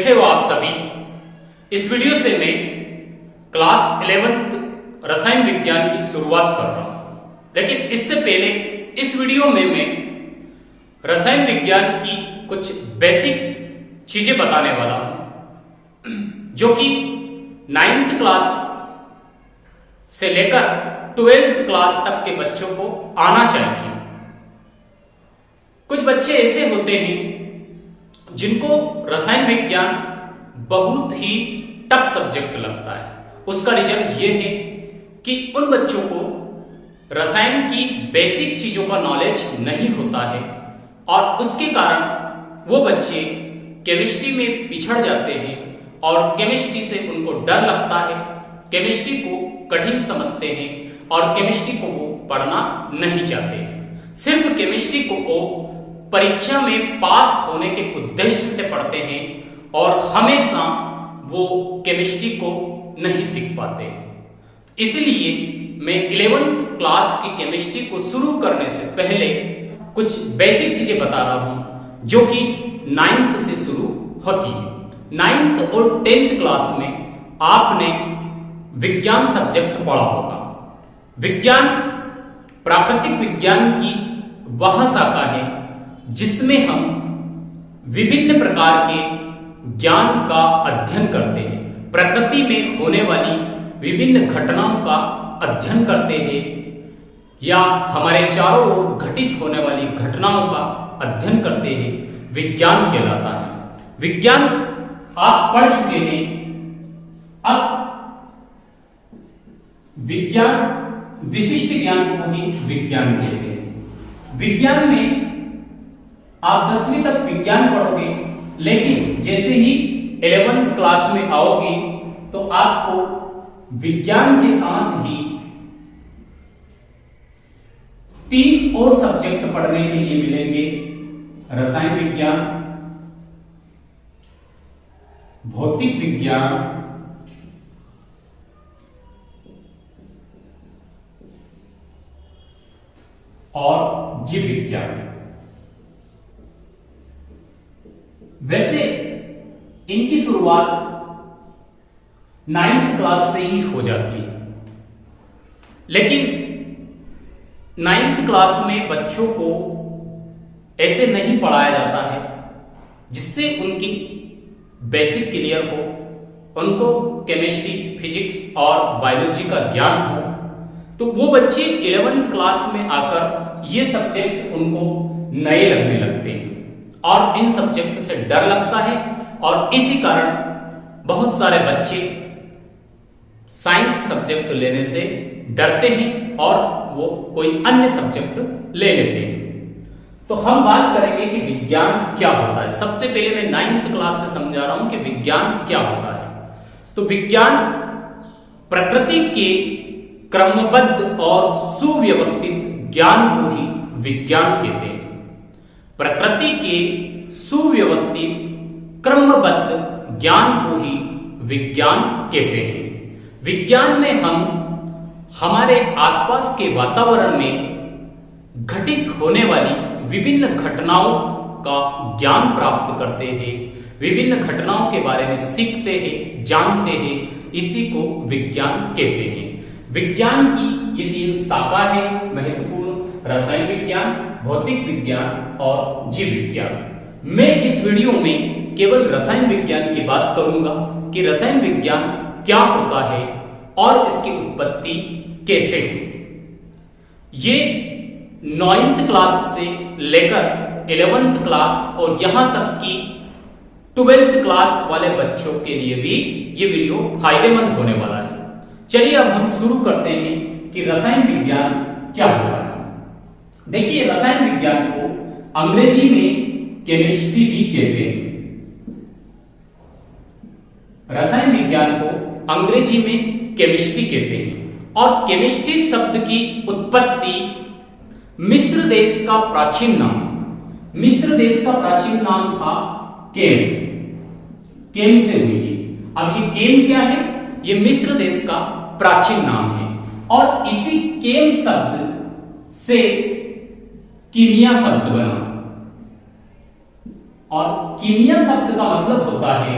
कैसे हो आप सभी। इस वीडियो से मैं क्लास 11th रसायन विज्ञान की शुरुआत कर रहा हूं, लेकिन इससे पहले इस वीडियो में मैं रसायन विज्ञान की कुछ बेसिक चीजें बताने वाला हूं जो कि 9th क्लास से लेकर 12th क्लास तक के बच्चों को आना चाहिए। कुछ बच्चे ऐसे होते हैं जिनको रसायन विज्ञान बहुत ही टफ सब्जेक्ट लगता है। उसका रीजन ये है कि उन बच्चों को रसायन की बेसिक चीजों का नॉलेज नहीं होता है और उसके कारण वो बच्चे केमिस्ट्री में पिछड़ जाते हैं और केमिस्ट्री से उनको डर लगता है, केमिस्ट्री को कठिन समझते हैं और केमिस्ट्री को वो पढ़ना नहीं चाहते हैं। सिर्फ केमिस्ट्री को वो परीक्षा में पास होने के उद्देश्य से पढ़ते हैं और हमेशा वो केमिस्ट्री को नहीं सीख पाते हैं। इसलिए मैं 11th क्लास की केमिस्ट्री को शुरू करने से पहले कुछ बेसिक चीजें बता रहा हूं जो कि 9th से शुरू होती है। 9th और 10th क्लास में आपने विज्ञान सब्जेक्ट पढ़ा होगा। विज्ञान प्राकृतिक विज्ञान की वह शाखा है जिसमें हम विभिन्न प्रकार के ज्ञान का अध्ययन करते हैं, प्रकृति में होने वाली विभिन्न घटनाओं का अध्ययन करते हैं या हमारे चारों ओर घटित होने वाली घटनाओं का अध्ययन करते हैं। विज्ञान कहलाता है। विज्ञान आप पढ़ चुके हैं। अब विज्ञान विशिष्ट ज्ञान को ही विज्ञान कहते हैं। विज्ञान में आप 10वीं तक विज्ञान पढ़ोगे, लेकिन जैसे ही 11th क्लास में आओगे तो आपको विज्ञान के साथ ही 3 और सब्जेक्ट पढ़ने के लिए मिलेंगे। रसायन विज्ञान, भौतिक विज्ञान और जीव विज्ञान। वैसे इनकी शुरुआत 9th क्लास से ही हो जाती है, लेकिन 9th क्लास में बच्चों को ऐसे नहीं पढ़ाया जाता है जिससे उनकी बेसिक क्लियर हो, उनको केमिस्ट्री, फिजिक्स और बायोलॉजी का ज्ञान हो। तो वो बच्चे 11th क्लास में आकर ये सब्जेक्ट उनको नए लगने लगते हैं और इन सब्जेक्ट से डर लगता है और इसी कारण बहुत सारे बच्चे साइंस सब्जेक्ट लेने से डरते हैं और वो कोई अन्य सब्जेक्ट ले लेते हैं। तो हम बात करेंगे कि विज्ञान क्या होता है। सबसे पहले मैं 9th क्लास से समझा रहा हूं कि विज्ञान क्या होता है। तो विज्ञान प्रकृति के क्रमबद्ध और सुव्यवस्थित ज्ञान को ही विज्ञान कहते हैं। प्रकृति के सुव्यवस्थित क्रमबद्ध ज्ञान को ही विज्ञान कहते हैं। विज्ञान में हम हमारे आसपास के वातावरण में घटित होने वाली विभिन्न घटनाओं का ज्ञान प्राप्त करते हैं, विभिन्न घटनाओं के बारे में सीखते हैं, जानते हैं। इसी को विज्ञान कहते हैं। विज्ञान की ये 3 शाखा है महत्वपूर्ण: रसायन विज्ञान, भौतिक विज्ञान और जीव विज्ञान। मैं इस वीडियो में केवल रसायन विज्ञान की बात करूंगा कि रसायन विज्ञान क्या होता है और इसकी उत्पत्ति कैसे हुई। ये 9th क्लास से लेकर 11th क्लास और यहां तक कि 12th क्लास वाले बच्चों के लिए भी ये वीडियो फायदेमंद होने वाला है। चलिए अब हम शुरू करते हैं कि रसायन विज्ञान क्या होता है। देखिए, रसायन विज्ञान को अंग्रेजी में केमिस्ट्री भी कहते हैं। रसायन विज्ञान को अंग्रेजी में केमिस्ट्री कहते हैं और केमिस्ट्री शब्द की उत्पत्ति मिस्र देश का प्राचीन नाम था केम से हुई है। अब ये केम क्या है? ये मिस्र देश का प्राचीन नाम है और इसी केम शब्द से कीमिया शब्द बना और कीमिया शब्द का मतलब होता है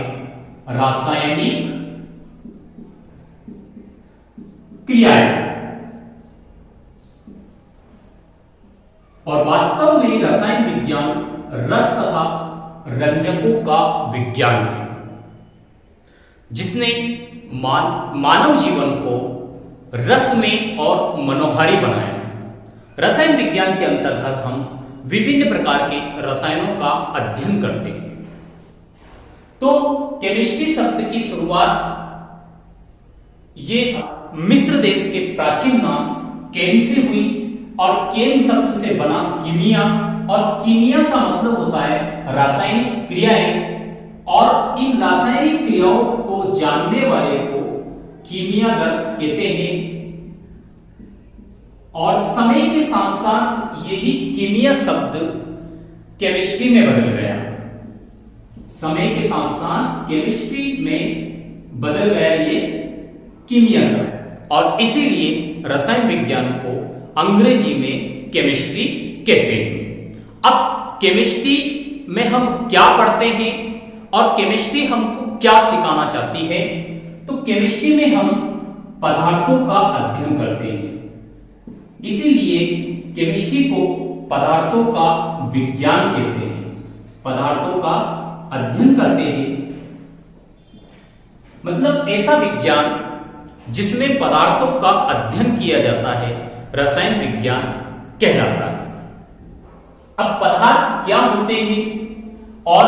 रासायनिक क्रियाएं। और वास्तव में रसायन विज्ञान रस तथा रंजकों का विज्ञान है, जिसने मानव जीवन को रसमय और मनोहारी बनाया है। रसायन विज्ञान के अंतर्गत हम विभिन्न प्रकार के रसायनों का अध्ययन करते हैं। तो केमिस्ट्री शब्द की शुरुआत ये मिस्र देश के प्राचीन नाम केम से हुई, और केम शब्द से बना कीमिया, और कीमिया का मतलब होता है रासायनिक क्रियाएं, और इन रासायनिक क्रियाओं को जानने वाले को कीमियागर कहते हैं। और समय के साथ साथ यही कीमिया शब्द केमिस्ट्री में बदल गया। समय के साथ साथ केमिस्ट्री में बदल गया ये कीमिया शब्द, और इसीलिए रसायन विज्ञान को अंग्रेजी में केमिस्ट्री कहते हैं। अब केमिस्ट्री में हम क्या पढ़ते हैं और केमिस्ट्री हमको क्या सिखाना चाहती है? तो केमिस्ट्री में हम पदार्थों का अध्ययन करते हैं, इसीलिए केमिस्ट्री को पदार्थों का विज्ञान कहते हैं। पदार्थों का अध्ययन करते हैं मतलब ऐसा विज्ञान जिसमें पदार्थों का अध्ययन किया जाता है, रसायन विज्ञान कहलाता है। अब पदार्थ क्या होते हैं और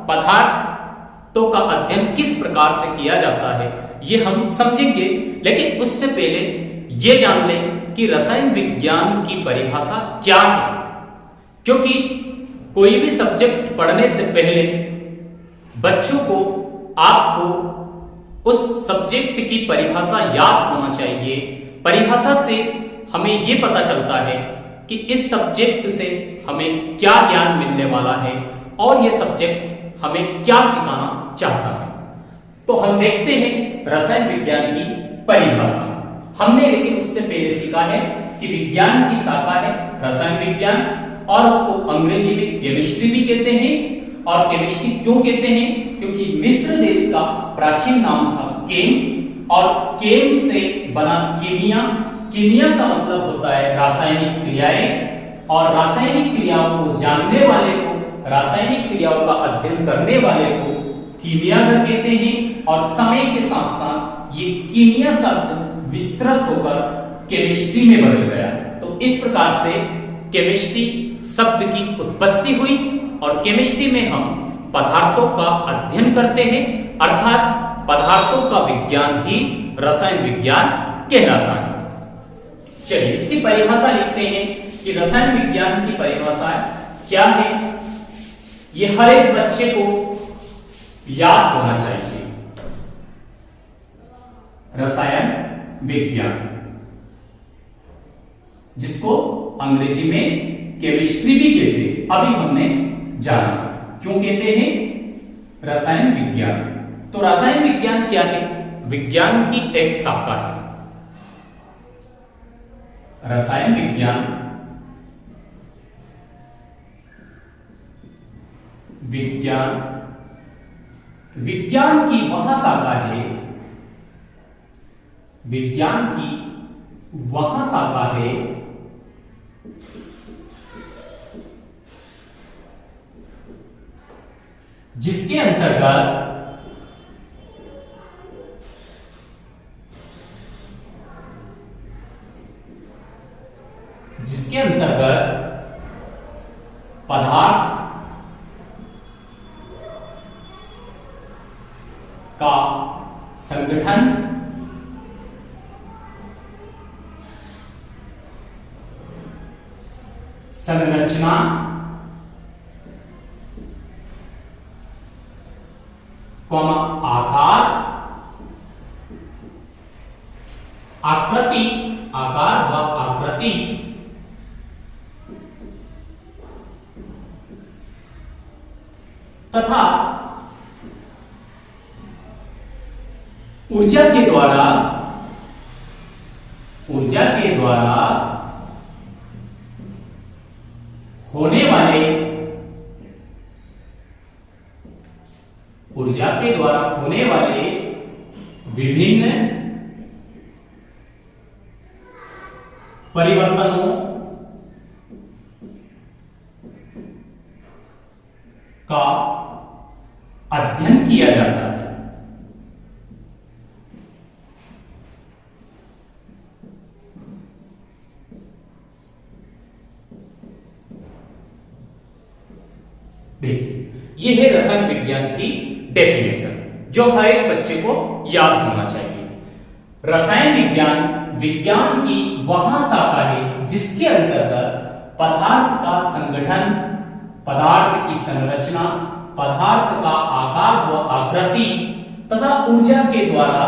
पदार्थों का अध्ययन किस प्रकार से किया जाता है, ये हम समझेंगे। लेकिन उससे पहले ये जान लें कि रसायन विज्ञान की परिभाषा क्या है, क्योंकि कोई भी सब्जेक्ट पढ़ने से पहले बच्चों को, आपको उस सब्जेक्ट की परिभाषा याद होना चाहिए। परिभाषा से हमें यह पता चलता है कि इस सब्जेक्ट से हमें क्या ज्ञान मिलने वाला है और यह सब्जेक्ट हमें क्या सिखाना चाहता है। तो हम देखते हैं रसायन विज्ञान की परिभाषा। हमने लेकिन उससे पहले सीखा है कि विज्ञान की शाखा है रसायन विज्ञान, और उसको अंग्रेजी में केमिस्ट्री भी कहते हैं। और केमिस्ट्री क्यों कहते हैं? क्योंकि मिस्र देश का प्राचीन नाम था केम, और केम से बना कीमिया। कीमिया का मतलब होता है रासायनिक क्रियाएं, और रासायनिक क्रियाओं को जानने वाले को, रासायनिक क्रियाओं का अध्ययन करने वाले को कीमियागर कहते हैं। और समय के साथ साथ ये कीमिया शब्द विस्तृत होकर केमिस्ट्री में बदल गया। तो इस प्रकार से केमिस्ट्री शब्द की उत्पत्ति हुई, और केमिस्ट्री में हम पदार्थों का अध्ययन करते हैं, अर्थात पदार्थों का विज्ञान ही रसायन विज्ञान कहलाता है। चलिए इसकी परिभाषा लिखते हैं कि रसायन विज्ञान की परिभाषा क्या है। ये हर एक बच्चे को याद होना चाहिए। रसायन विज्ञान, जिसको अंग्रेजी में केमिस्ट्री भी कहते हैं, अभी हमने जाना क्यों कहते हैं रसायन विज्ञान। तो रसायन विज्ञान क्या है? विज्ञान की एक शाखा है। रसायन विज्ञान विज्ञान की वह शाखा है, विज्ञान की वह शाखा है जिसके अंतर्गत पदार्थ का संगठन, संरचना, आकार, आकृति, आकार व आकृति, तथा ऊर्जा के द्वारा होने ऊर्जा के द्वारा होने वाले विभिन्न परिवर्तनों का अध्ययन किया जाता है। देखिए, यह है रसायन विज्ञान की डेफिनेशन, जो हर एक बच्चे को याद होना चाहिए। रसायन विज्ञान विज्ञान की वह शाखा है जिसके अंतर्गत पदार्थ का संगठन, पदार्थ की संरचना, पदार्थ का आकार व आकृति तथा ऊर्जा के द्वारा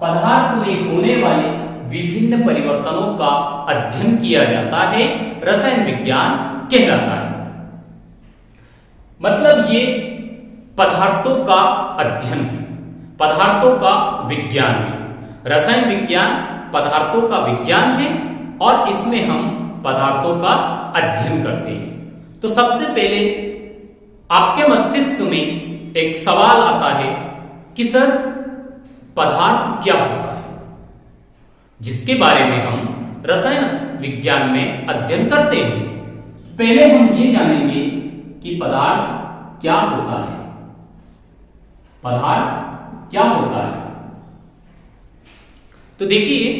पदार्थ में होने वाले विभिन्न परिवर्तनों का अध्ययन किया जाता है, रसायन विज्ञान कहलाता है। मतलब ये पदार्थों का अध्ययन है, पदार्थों का विज्ञान है। रसायन विज्ञान पदार्थों का विज्ञान है और इसमें हम पदार्थों का अध्ययन करते हैं। तो सबसे पहले आपके मस्तिष्क में एक सवाल आता है कि सर पदार्थ क्या होता है, जिसके बारे में हम रसायन विज्ञान में अध्ययन करते हैं। पहले हम ये जानेंगे कि पदार्थ क्या होता है। पदार्थ क्या होता है? तो देखिए,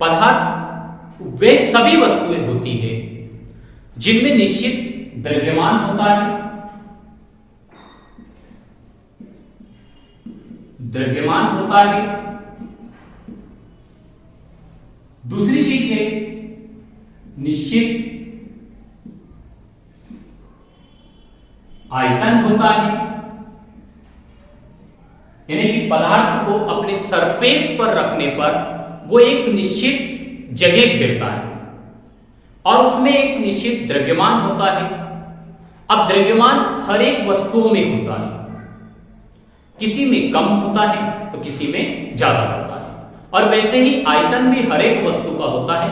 पदार्थ वे सभी वस्तुएं होती है जिनमें निश्चित द्रव्यमान होता है। द्रव्यमान होता है। दूसरी चीज है निश्चित आयतन होता है, यानी कि पदार्थ को अपने सरफेस पर रखने पर वो एक निश्चित जगह घेरता है और उसमें एक निश्चित द्रव्यमान होता है। अब द्रव्यमान हर एक वस्तुओं में होता है, किसी में कम होता है तो किसी में ज्यादा होता है। और वैसे ही आयतन भी हर एक वस्तु का होता है।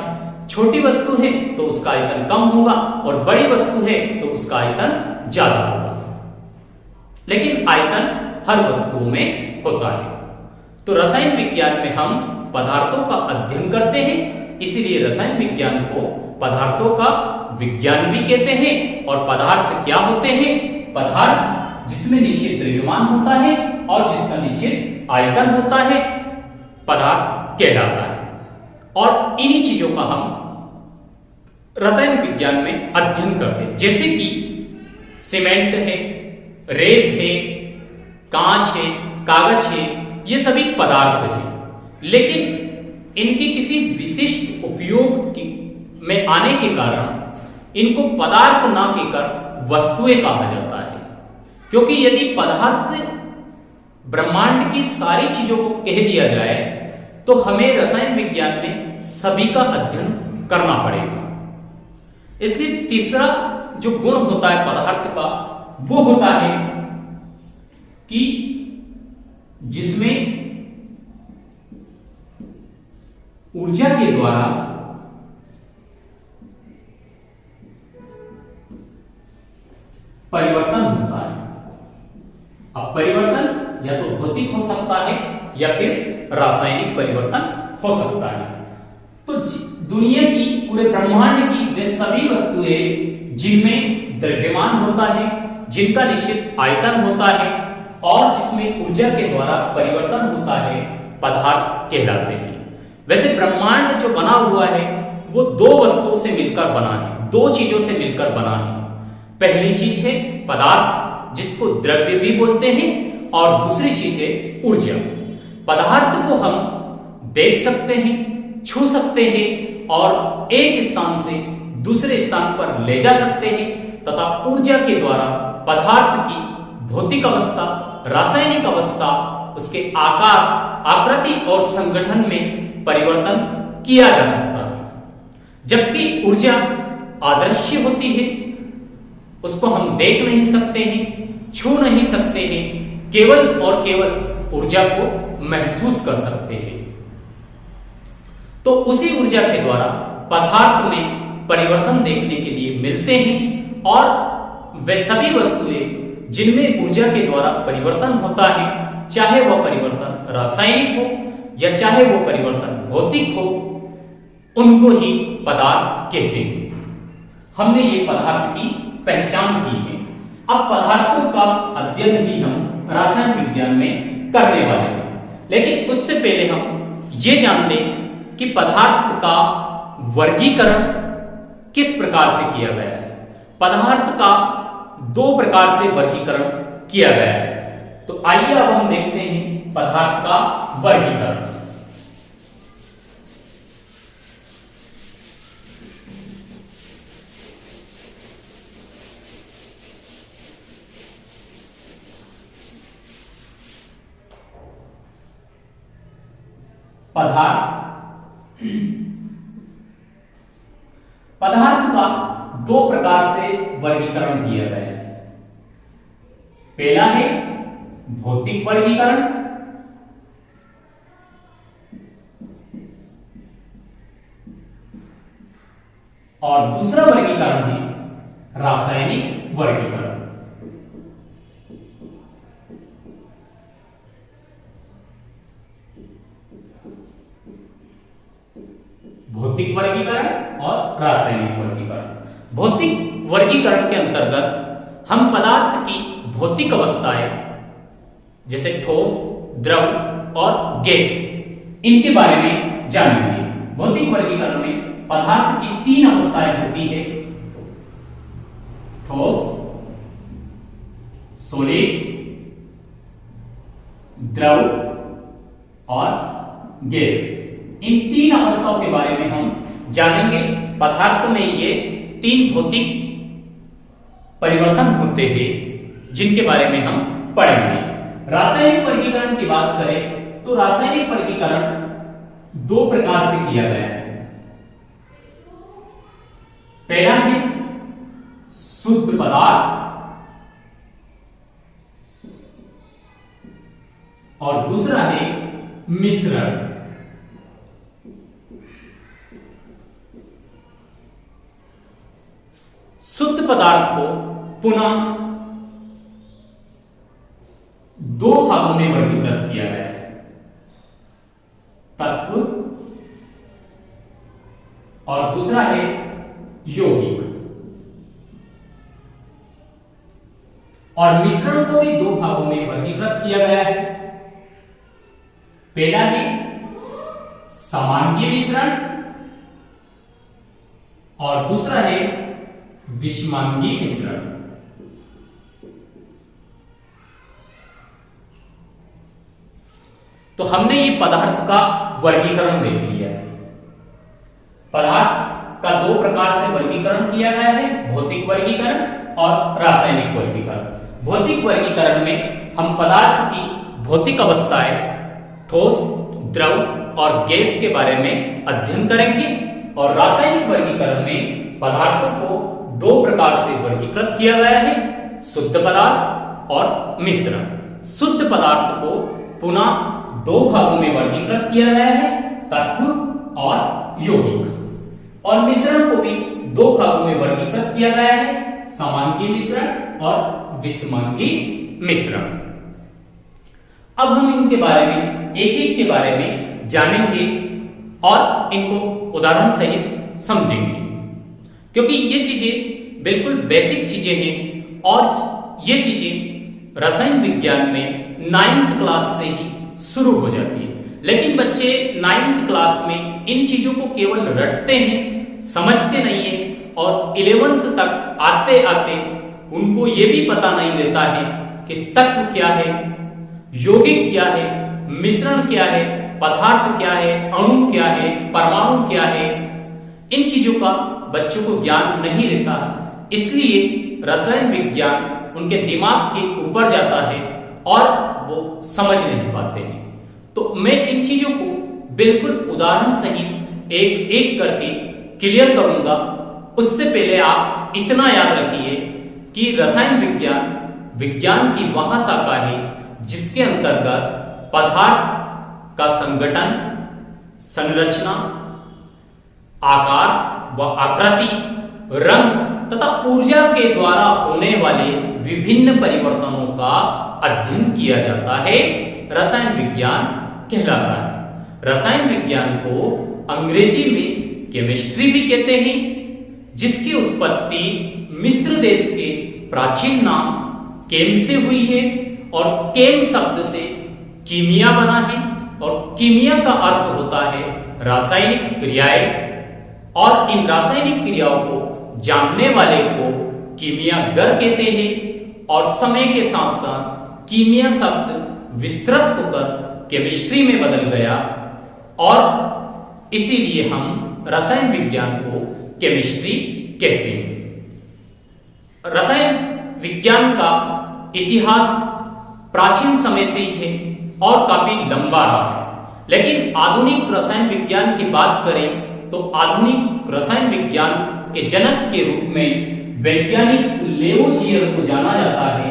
छोटी वस्तु है तो उसका आयतन कम होगा और बड़ी वस्तु है तो उसका आयतन ज्यादा होगा, लेकिन आयतन हर वस्तुओं में होता है। तो रसायन विज्ञान में हम पदार्थों का अध्ययन करते हैं, इसीलिए रसायन विज्ञान को पदार्थों का विज्ञान भी कहते हैं। और पदार्थ क्या होते हैं? पदार्थ जिसमें निश्चित द्रव्यमान होता है और जिसका निश्चित आयतन होता है, पदार्थ कहलाता है। और इन्हीं चीजों का हम रसायन विज्ञान में अध्ययन करते हैं, जैसे कि सीमेंट है, रेत है, कांच है, कागज है, ये सभी पदार्थ हैं। लेकिन इनके किसी विशिष्ट उपयोग में आने के कारण इनको पदार्थ ना कहकर वस्तुएं कहा जाता है, क्योंकि यदि पदार्थ ब्रह्मांड की सारी चीजों को कह दिया जाए तो हमें रसायन विज्ञान में सभी का अध्ययन करना पड़ेगा। इसलिए तीसरा जो गुण होता है पदार्थ का, वो होता है कि जिसमें ऊर्जा के द्वारा परिवर्तन होता है। अब परिवर्तन या तो भौतिक हो सकता है या फिर रासायनिक परिवर्तन हो सकता है। तो दुनिया की, पूरे ब्रह्मांड की वे सभी वस्तुएं जिनमें द्रव्यमान होता है, जिनका निश्चित आयतन होता है और जिसमें ऊर्जा के द्वारा परिवर्तन होता है, पदार्थ कहलाते हैं। वैसे ब्रह्मांड जो बना हुआ है वो दो वस्तुओं से मिलकर बना है, दो चीजों से मिलकर बना है। पहली चीज है पदार्थ, जिसको द्रव्य भी बोलते हैं, और दूसरी चीज है ऊर्जा। पदार्थ को हम देख सकते हैं, छू सकते हैं और एक स्थान से दूसरे स्थान पर ले जा सकते हैं, तथा ऊर्जा के द्वारा पदार्थ की भौतिक अवस्था, रासायनिक अवस्था, उसके आकार, आकृति और संगठन में परिवर्तन किया जा सकता है। जबकि ऊर्जा अदृश्य होती है, उसको हम देख नहीं सकते हैं, छू नहीं सकते हैं, केवल और केवल ऊर्जा को महसूस कर सकते हैं। तो उसी ऊर्जा के द्वारा पदार्थ में परिवर्तन देखने के लिए मिलते हैं और वे सभी वस्तुएं जिनमें ऊर्जा के द्वारा परिवर्तन होता है, चाहे वह परिवर्तन रासायनिक हो या चाहे वो परिवर्तन भौतिक हो, उनको ही पदार्थ कहते हैं। हमने ये पदार्थ की पहचान की है। अब पदार्थों का अध्ययन ही हम रसायन विज्ञान में करने वाले हैं, लेकिन उससे पहले हम ये जान लें कि पदार्थ का वर्गीकरण किस प्रकार से किया गया है। पदार्थ का दो प्रकार से वर्गीकरण किया गया है। तो आइए अब हम देखते हैं पदार्थ का वर्गीकरण। पदार्थ का दो प्रकार से वर्गीकरण किया गया है। पहला है भौतिक वर्गीकरण और दूसरा वर्गीकरण है रासायनिक वर्गीकरण। भौतिक वर्गीकरण और रासायनिक वर्गीकरण। भौतिक वर्गीकरण के अंतर्गत हम पदार्थ की भौतिक अवस्थाएं जैसे ठोस, द्रव और गैस, इनके बारे में जानेंगे। भौतिक वर्गीकरण में पदार्थ की तीन अवस्थाएं होती है, ठोस, सॉलिड, द्रव और गैस। इन तीन अवस्थाओं के बारे में हम जानेंगे। पदार्थ में ये तीन भौतिक परिवर्तन होते हैं जिनके बारे में हम पढ़ेंगे। रासायनिक वर्गीकरण की बात करें तो रासायनिक वर्गीकरण दो प्रकार से किया गया है। पहला है शुद्ध पदार्थ और दूसरा है मिश्रण। शुद्ध पदार्थ को पुनः दो भागों में वर्गीकृत किया गया है, तत्व और दूसरा है यौगिक। और मिश्रण को भी दो भागों में वर्गीकृत किया गया है। पहला है समांगी मिश्रण और दूसरा है विषमांगी मिश्रण। तो हमने ये पदार्थ का वर्गीकरण देख लिया है। पदार्थ का दो प्रकार से वर्गीकरण किया गया है, भौतिक वर्गीकरण और रासायनिक वर्गीकरण। भौतिक वर्गीकरण में हम पदार्थ की भौतिक अवस्थाएं ठोस, द्रव और गैस के बारे में अध्ययन करेंगे और रासायनिक वर्गीकरण में पदार्थों को दो प्रकार से वर्गीकृत किया गया है, शुद्ध पदार्थ और मिश्रण। शुद्ध पदार्थ को पुनः दो भागों में वर्गीकृत किया गया है, तत्व और यौगिक। और मिश्रण को भी दो भागों में वर्गीकृत किया गया है, समांगी मिश्रण और विषमांगी मिश्रण। अब हम इनके बारे में एक एक के बारे में जानेंगे और इनको उदाहरण सहित समझेंगे, क्योंकि ये चीजें बिल्कुल बेसिक चीजें हैं और ये चीजें रसायन विज्ञान में 9th क्लास से ही शुरू हो जाती है। लेकिन बच्चे 9th क्लास में इन चीजों को केवल रटते हैं, समझते नहीं है और 11th तक आते आते उनको ये भी पता नहीं रहता है कि तत्व क्या है, यौगिक क्या है, मिश्रण क्या है, पदार्थ क्या है, अणु क्या है, परमाणु क्या है। इन चीजों का बच्चों को ज्ञान नहीं रहता है, इसलिए रसायन विज्ञान उनके दिमाग के ऊपर जाता है और वो समझ नहीं पाते हैं। तो मैं इन चीजों को बिल्कुल उदाहरण सहित एक एक करके क्लियर करूंगा। उससे पहले आप इतना याद रखिए कि रसायन विज्ञान विज्ञान की वह शाखा है जिसके अंतर्गत पदार्थ का संगठन, संरचना, आकार व आकृति, रंग तथा ऊर्जा के द्वारा होने वाले विभिन्न परिवर्तनों का अध्ययन किया जाता है, रसायन विज्ञान कहलाता है। रसायन विज्ञान को अंग्रेजी में केमिस्ट्री भी कहते हैं, जिसकी उत्पत्ति मिस्र देश के प्राचीन नाम केम से हुई है और केम शब्द से कीमिया बना है और कीमिया का अर्थ होता है रासायनिक क्रियाएं, और इन रासायनिक क्रियाओं को जानने वाले को कीमियागर कहते हैं। और समय के साथ साथ कीमिया शब्द विस्तृत होकर केमिस्ट्री में बदल गया और इसीलिए हम रसायन विज्ञान को केमिस्ट्री कहते हैं। रसायन विज्ञान का इतिहास प्राचीन समय से ही है और काफी लंबा रहा है, लेकिन आधुनिक रसायन विज्ञान की बात करें तो आधुनिक रसायन विज्ञान के जनक के रूप में वैज्ञानिक लेवोजियर को जाना जाता है,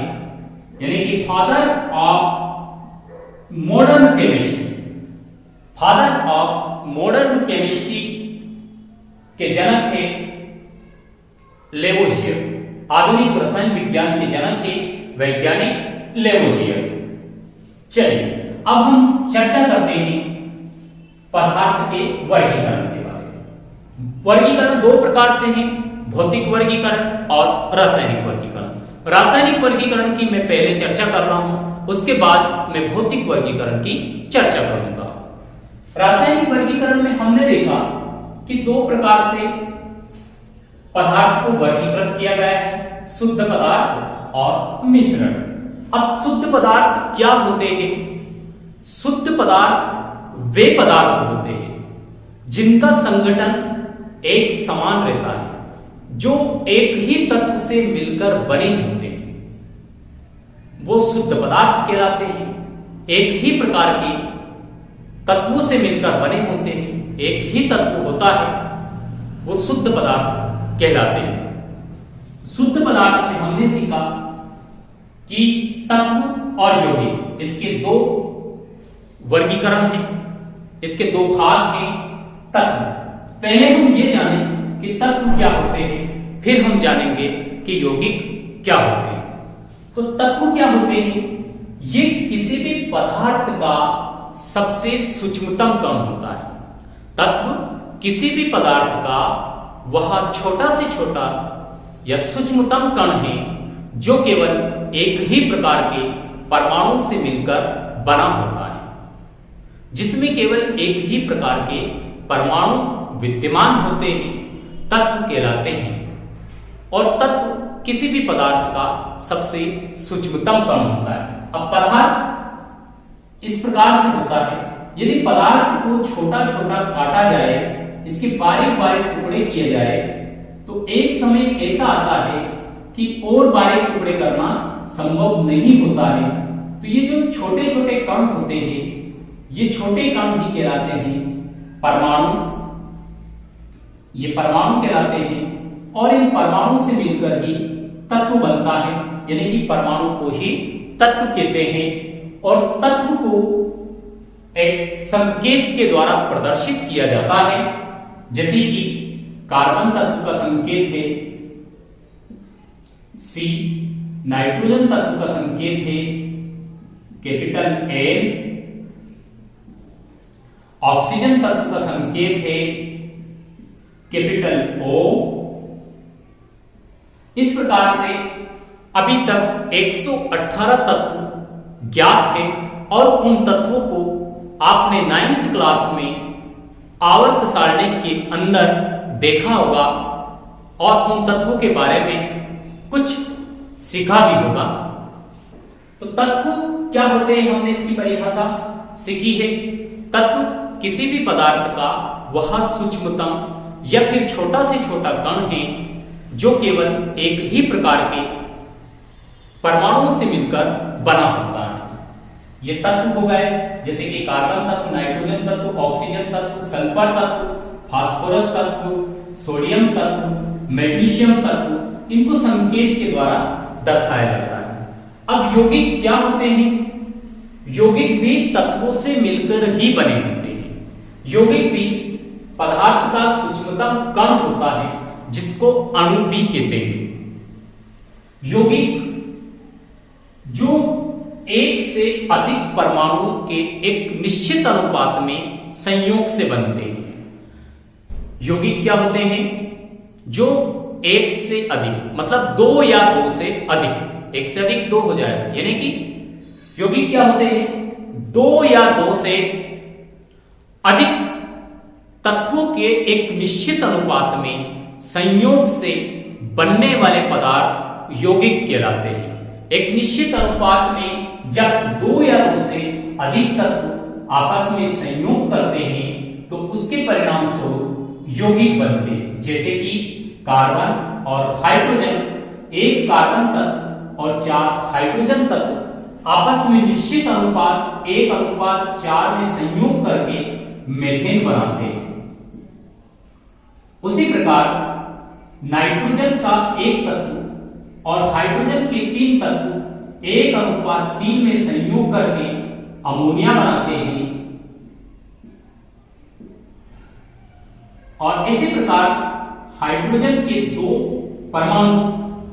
यानी कि father of modern chemistry. Father of modern chemistry के जनक है लेवोजियर। आधुनिक रसायन विज्ञान के जनक है वैज्ञानिक लेवोजियर। चलिए अब हम चर्चा करते हैं पदार्थ के वर्गीकरण के बारे में। वर्गीकरण दो प्रकार से है, भौतिक वर्गीकरण और रासायनिक वर्गीकरण। रासायनिक वर्गीकरण की मैं पहले चर्चा कर रहा हूं, उसके बाद मैं भौतिक वर्गीकरण की चर्चा करूंगा। रासायनिक वर्गीकरण में हमने देखा कि दो प्रकार से पदार्थ को वर्गीकृत किया गया है, शुद्ध पदार्थ और मिश्रण। अब शुद्ध पदार्थ क्या होते हैं? शुद्ध पदार्थ वे पदार्थ होते हैं जिनका संगठन एक समान रहता है, जो एक ही तत्व से मिलकर बने होते हैं, वो शुद्ध पदार्थ कहलाते हैं। एक ही प्रकार के तत्वों से मिलकर बने होते हैं, एक ही तत्व होता है, वो शुद्ध पदार्थ कहलाते हैं। शुद्ध पदार्थ में हमने सीखा कि तत्व और यौगिक, इसके दो वर्गीकरण हैं, इसके दो भाग हैं। तत्व, पहले हम ये जाने कि तत्व क्या होते हैं, फिर हम जानेंगे कि यौगिक क्या होते हैं। तो तत्व क्या होते हैं? ये किसी भी पदार्थ का सबसे सूक्ष्मतम कण होता है। तत्व किसी भी पदार्थ का वह छोटा से छोटा या सूक्ष्मतम कण है जो केवल एक ही प्रकार के परमाणु से मिलकर बना होता है, जिसमें केवल एक ही प्रकार के परमाणु विद्यमान होते हैं, तत्व कहलाते हैं। और तत्व किसी भी पदार्थ का सबसे सूक्ष्मतम कण होता है। अब पदार्थ इस प्रकार से होता है, यदि पदार्थ को छोटा छोटा काटा जाए, इसके बारीक बारीक टुकड़े किए जाए, तो एक समय ऐसा आता है कि और बारीक टुकड़े करना संभव नहीं होता है। तो ये जो छोटे छोटे कण होते हैं, ये छोटे कण ही कहलाते हैं परमाणु। ये परमाणु कहलाते हैं और इन परमाणु से मिलकर ही तत्व बनता है, यानी कि परमाणु को ही तत्व कहते हैं। और तत्व को एक संकेत के द्वारा प्रदर्शित किया जाता है, जैसे कि कार्बन तत्व का संकेत है C, नाइट्रोजन तत्व का संकेत है कैपिटल N, ऑक्सीजन तत्व का संकेत है कैपिटल O। इस प्रकार से अभी तक 118 तत्व ज्ञात है और उन तत्वों को आपने 9th क्लास में आवर्त सारणी के अंदर देखा होगा और उन तत्वों के बारे में कुछ सीखा भी होगा। तो तत्व क्या होते हैं, हमने इसकी परिभाषा सीखी है। तत्व किसी भी पदार्थ का वह सूक्ष्मतम या फिर छोटा से छोटा कण है जो केवल एक ही प्रकार के परमाणुओं से मिलकर बना होता है। ये तत्व हो गए जैसे कि कार्बन तत्व, नाइट्रोजन तत्व, ऑक्सीजन तत्व, सल्फर तत्व, फास्फोरस तत्व, सोडियम तत्व, मैग्नीशियम तत्व, इनको संकेत के द्वारा दर्शाया जाता है। अब यौगिक क्या होते हैं? यौगिक भी तत्वों से मिलकर ही बने होते हैं। यौगिक भी पदार्थ का सूक्ष्मतम कण होता है जिसको अणु भी कहते हैं। यौगिक जो एक से अधिक परमाणुओं के एक निश्चित अनुपात में संयोग से बनते हैं। यौगिक क्या होते हैं? जो एक से अधिक, मतलब दो या दो से अधिक, एक से अधिक दो हो जाएगा, यानी कि यौगिक क्या होते हैं? दो या दो से अधिक तत्वों के एक निश्चित अनुपात में संयोग से बनने वाले पदार्थ यौगिक कहलाते हैं। एक निश्चित अनुपात में जब दो या दो से अधिक तत्व आपस में संयोग करते हैं तो उसके परिणाम स्वरूप यौगिक बनते हैं। जैसे कि कार्बन और हाइड्रोजन, एक कार्बन तत्व और 4 हाइड्रोजन तत्व आपस में निश्चित अनुपात 1:4 में संयोग करके मीथेन बनाते हैं। उसी प्रकार नाइट्रोजन का एक तत्व और हाइड्रोजन के 3 तत्व 1:3 में संयोग करके अमोनिया बनाते हैं। और इसी प्रकार हाइड्रोजन के 2 परमाणु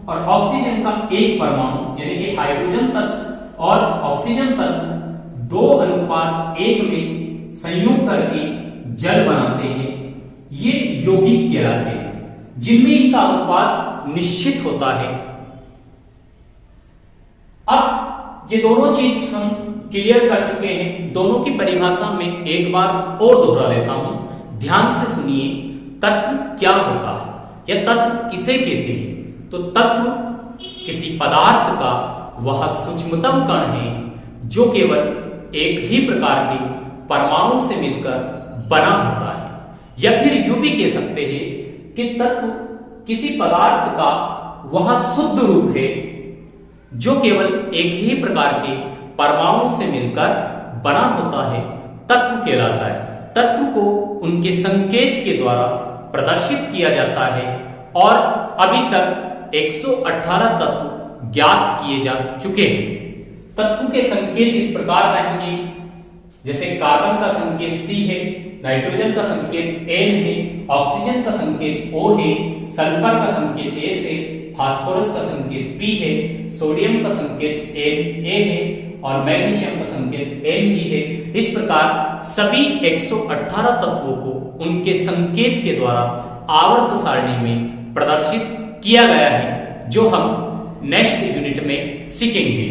और ऑक्सीजन का 1 परमाणु, यानी कि हाइड्रोजन तत्व और ऑक्सीजन तत्व 2:1 में संयोग करके जल बनाते हैं। ये यौगिक कहलाते हैं, जिनमें इनका अनुपात निश्चित होता है। अब ये दोनों चीज हम क्लियर कर चुके हैं। दोनों की परिभाषा में एक बार और दोहरा देता हूं, ध्यान से सुनिए। तत्व क्या होता है या तत्व किसे कहते हैं? तो तत्व किसी पदार्थ का वह सूक्ष्मतम कण है जो केवल एक ही प्रकार के परमाणु से मिलकर बना होता है। या फिर यूं भी कह सकते हैं कि तत्व किसी पदार्थ का वह शुद्ध रूप है जो केवल एक ही प्रकार के परमाणु से मिलकर बना होता है, तत्व कहलाता है। तत्व को उनके संकेत के द्वारा प्रदर्शित किया जाता है और अभी तक 118 तत्व ज्ञात किए जा चुके हैं। तत्व के संकेत इस प्रकार रहेंगे, जैसे कार्बन का संकेत C है, नाइट्रोजन का संकेत N है, ऑक्सीजन का संकेत O है, सल्फर का संकेत S है, फास्फोरस का संकेत P है, सोडियम का संकेत Na है और मैग्नीशियम का संकेत Mg है। इस प्रकार सभी 118 तत्वों को उनके संकेत के द्वारा आवर्त सारणी में प्रदर्शित किया गया है, जो हम नेक्स्ट यूनिट में सीखेंगे।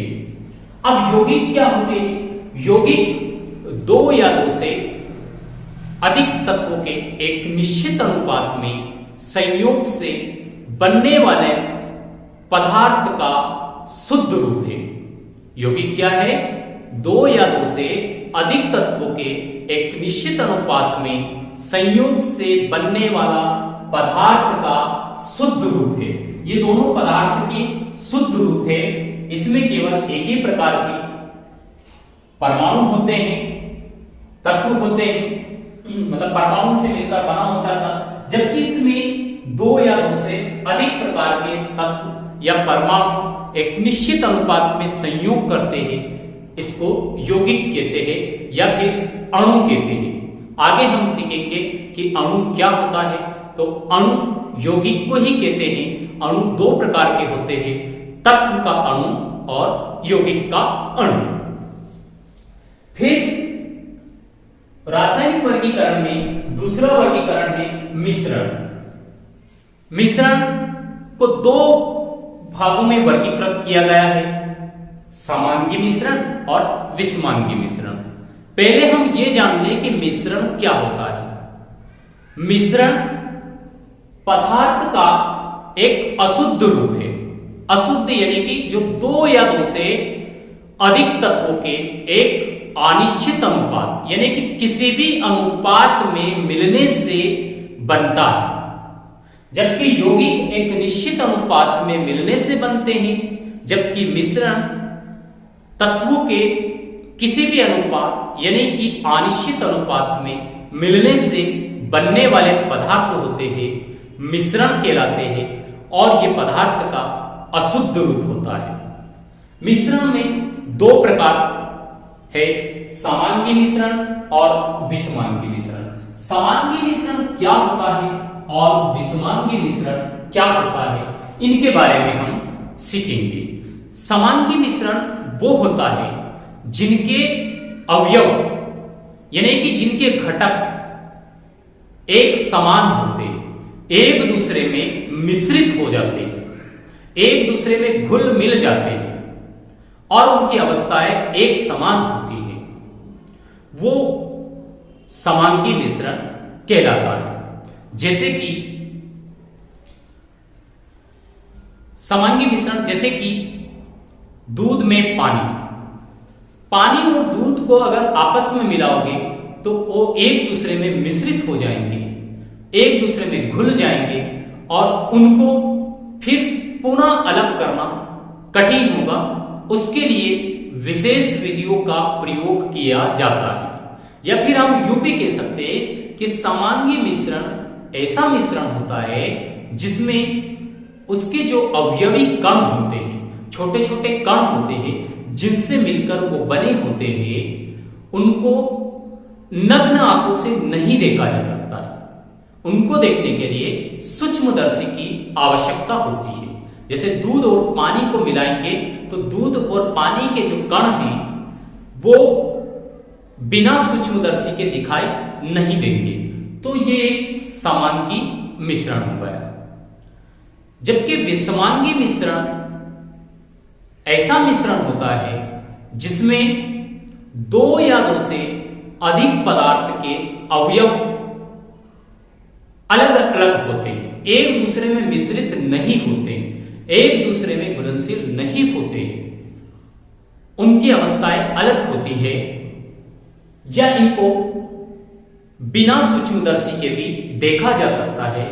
अब यौगिक क्या होते हैं? यौगिक 2 या 2 से अधिक तत्वों के एक निश्चित अनुपात में संयोग से बनने वाले पदार्थ का शुद्ध रूप है। यौगिक क्या है? 2 या 2 से अधिक तत्वों के एक निश्चित अनुपात में संयोग से बनने वाला पदार्थ का शुद्ध रूप है। ये दोनों पदार्थ के शुद्ध रूप है। इसमें केवल एक ही प्रकार के परमाणु होते हैं, तत्व होते हैं, मतलब परमाणु से मिलकर बना होता था। जबकि इसमें 2 या 2 से अधिक प्रकार के तत्व या परमाणु एक निश्चित अनुपात में संयोग करते हैं, इसको यौगिक कहते हैं या फिर अणु कहते हैं। आगे हम सीखेंगे कि अणु क्या होता है। तो अणु यौगिक को ही कहते हैं। अणु 2 प्रकार के होते हैं, तत्व का अणु और यौगिक का अणु। फिर रासायनिक वर्गीकरण में दूसरा वर्गीकरण है मिश्रण। मिश्रण को 2 भागों में वर्गीकृत किया गया है, समांगी मिश्रण और विषमांगी मिश्रण। पहले हम ये जान लें कि मिश्रण क्या होता है। मिश्रण पदार्थ का एक अशुद्ध रूप है। अशुद्ध यानी कि जो 2 या 2 से अधिक तत्वों के एक अनिश्चित अनुपात, यानी कि किसी भी अनुपात में मिलने से बनता है। जबकि यौगिक एक निश्चित अनुपात में मिलने से बनते हैं, जबकि मिश्रण तत्वों के किसी भी अनुपात यानी कि अनिश्चित अनुपात में मिलने से बनने वाले पदार्थ होते हैं, मिश्रण कहलाते हैं और ये पदार्थ का अशुद्ध रूप होता है। मिश्रण में 2 प्रकार है, समांगी मिश्रण और विषमांगी मिश्रण। समांगी मिश्रण क्या होता है और विषमांगी मिश्रण क्या होता है, इनके बारे में हम सीखेंगे। समांगी मिश्रण वो होता है जिनके अवयव यानी कि जिनके घटक एक समान होते, एक दूसरे में मिश्रित हो जाते हैं, एक दूसरे में घुल मिल जाते हैं और उनकी अवस्थाएं एक समान होती है, वो समांगी मिश्रण कहलाता है। जैसे कि समांगी मिश्रण, जैसे कि दूध में पानी और दूध को अगर आपस में मिलाओगे तो वो एक दूसरे में मिश्रित हो जाएंगे, एक दूसरे में घुल जाएंगे और उनको फिर पुनः अलग करना कठिन होगा। उसके लिए विशेष विधियों का प्रयोग किया जाता है, या फिर हम यूं भी कह सकते हैं कि समांगी मिश्रण ऐसा मिश्रण होता है जिसमें उसके जो अवयवी कण होते हैं, छोटे छोटे कण होते हैं जिनसे मिलकर वो बने होते हैं, उनको नग्न आंखों से नहीं देखा जा सकता है। उनको देखने के लिए सूक्ष्मदर्शी की आवश्यकता होती है। जैसे दूध और पानी को मिलाएंगे तो दूध और पानी के जो कण हैं वो बिना सूक्ष्मदर्शी के दिखाई नहीं देंगे, तो ये एक समांगी मिश्रण हो गया। जबकि विषमांगी मिश्रण ऐसा मिश्रण होता है जिसमें दो या दो से अधिक पदार्थ के अवयव अलग अलग होते हैं, एक दूसरे में मिश्रित नहीं होते, एक दूसरे में घुलनशील नहीं होते, उनकी अवस्थाएं अलग होती है, या इनको बिना सूक्ष्मदर्शी के भी देखा जा सकता है,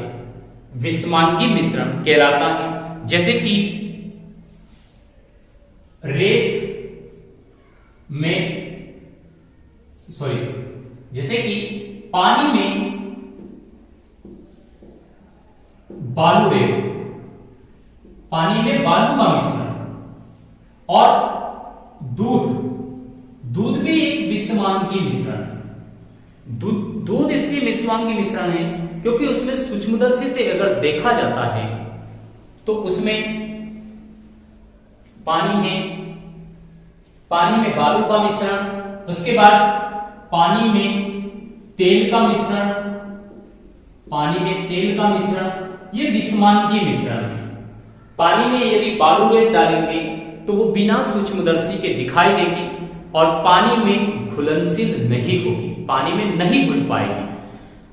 विषमांगी मिश्रण कहलाता है। जैसे कि जैसे कि पानी में बालू रेत, पानी में बालू का मिश्रण, और दूध भी एक विषमांगी मिश्रण है। दूध इसलिए विषमांगी मिश्रण है क्योंकि उसमें सूक्ष्मदर्शी से अगर देखा जाता है तो उसमें पानी है, पानी में बालू का मिश्रण, उसके बाद पानी में तेल का मिश्रण, पानी में तेल का मिश्रण, ये विषमांगी मिश्रण है। पानी में यदि बालू रेत डालेंगे तो वो बिना सूक्ष्मदर्शी के दिखाई देगी और पानी में घुलनशील नहीं होगी, पानी में नहीं घुल पाएगी।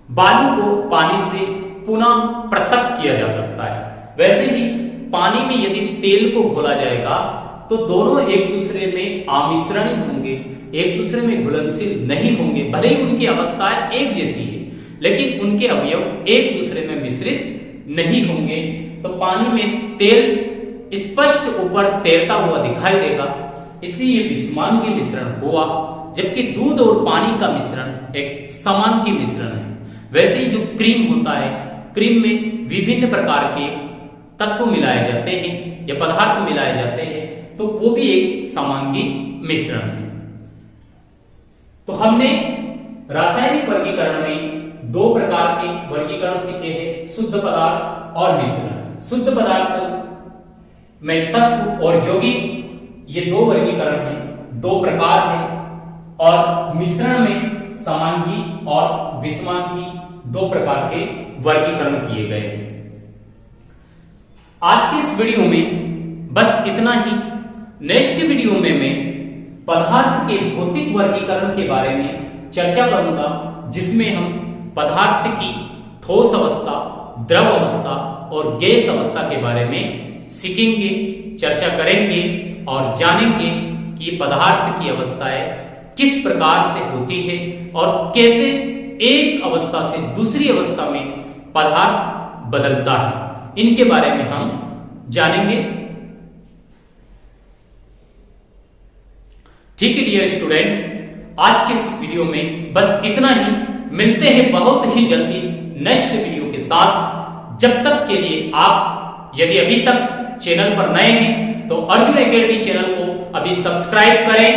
बालू को पानी से पुनः पृथक किया जा सकता है। वैसे ही पानी में यदि तेल को घोला जाएगा तो दोनों एक दूसरे में आमिश्रणी होंगे, एक दूसरे में घुलनशील नहीं होंगे। भले ही उनकी अवस्थाएं एक जैसी है लेकिन उनके अवयव एक दूसरे में मिश्रित नहीं होंगे, तो पानी में तेल स्पष्ट ऊपर तैरता हुआ दिखाई देगा, इसलिए ये विषमांगी मिश्रण हुआ। जबकि दूध और पानी का मिश्रण एक समांगी मिश्रण है। वैसे ही जो क्रीम होता है, क्रीम में विभिन्न प्रकार के तत्व मिलाए जाते हैं या पदार्थ मिलाए जाते हैं, तो वो भी एक समांगी मिश्रण है। तो हमने रासायनिक वर्गीकरण में दो प्रकार के वर्गीकरण सीखे हैं, शुद्ध पदार्थ और मिश्रण। शुद्ध पदार्थ में तत्व और यौगिक ये दो वर्गीकरण हैं, दो प्रकार हैं, और मिश्रण में समांगी और विषमांगी दो प्रकार के वर्गीकरण किए गए हैं। आज की इस वीडियो में बस इतना ही। नेक्स्ट वीडियो में मैं पदार्थ के भौतिक वर्गीकरण के बारे में चर्चा करूंगा, जिसमें हम पदार्थ की ठोस अवस्था, द्रव अवस्था और गैस अवस्था के बारे में सीखेंगे, चर्चा करेंगे और जानेंगे कि ये पदार्थ की अवस्थाएं किस प्रकार से होती है और कैसे एक अवस्था से दूसरी अवस्था में पदार्थ बदलता है। इनके बारे में हम जानेंगे। ठीक है डियर स्टूडेंट, आज के इस वीडियो में बस इतना ही। मिलते हैं बहुत ही जल्दी नेक्स्ट वीडियो के साथ। जब तक के लिए आप यदि अभी तक चैनल पर नए हैं तो अर्जुन एकेडमी चैनल को अभी सब्सक्राइब करें,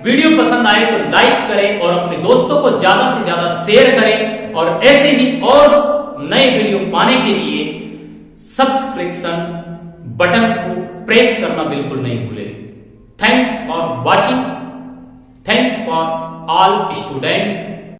वीडियो पसंद आए तो लाइक करें और अपने दोस्तों को ज्यादा से ज्यादा शेयर करें, और ऐसे ही और नए वीडियो पाने के लिए सब्सक्रिप्शन बटन को प्रेस करना बिल्कुल नहीं भूलें। Thanks for watching. Thanks for all students.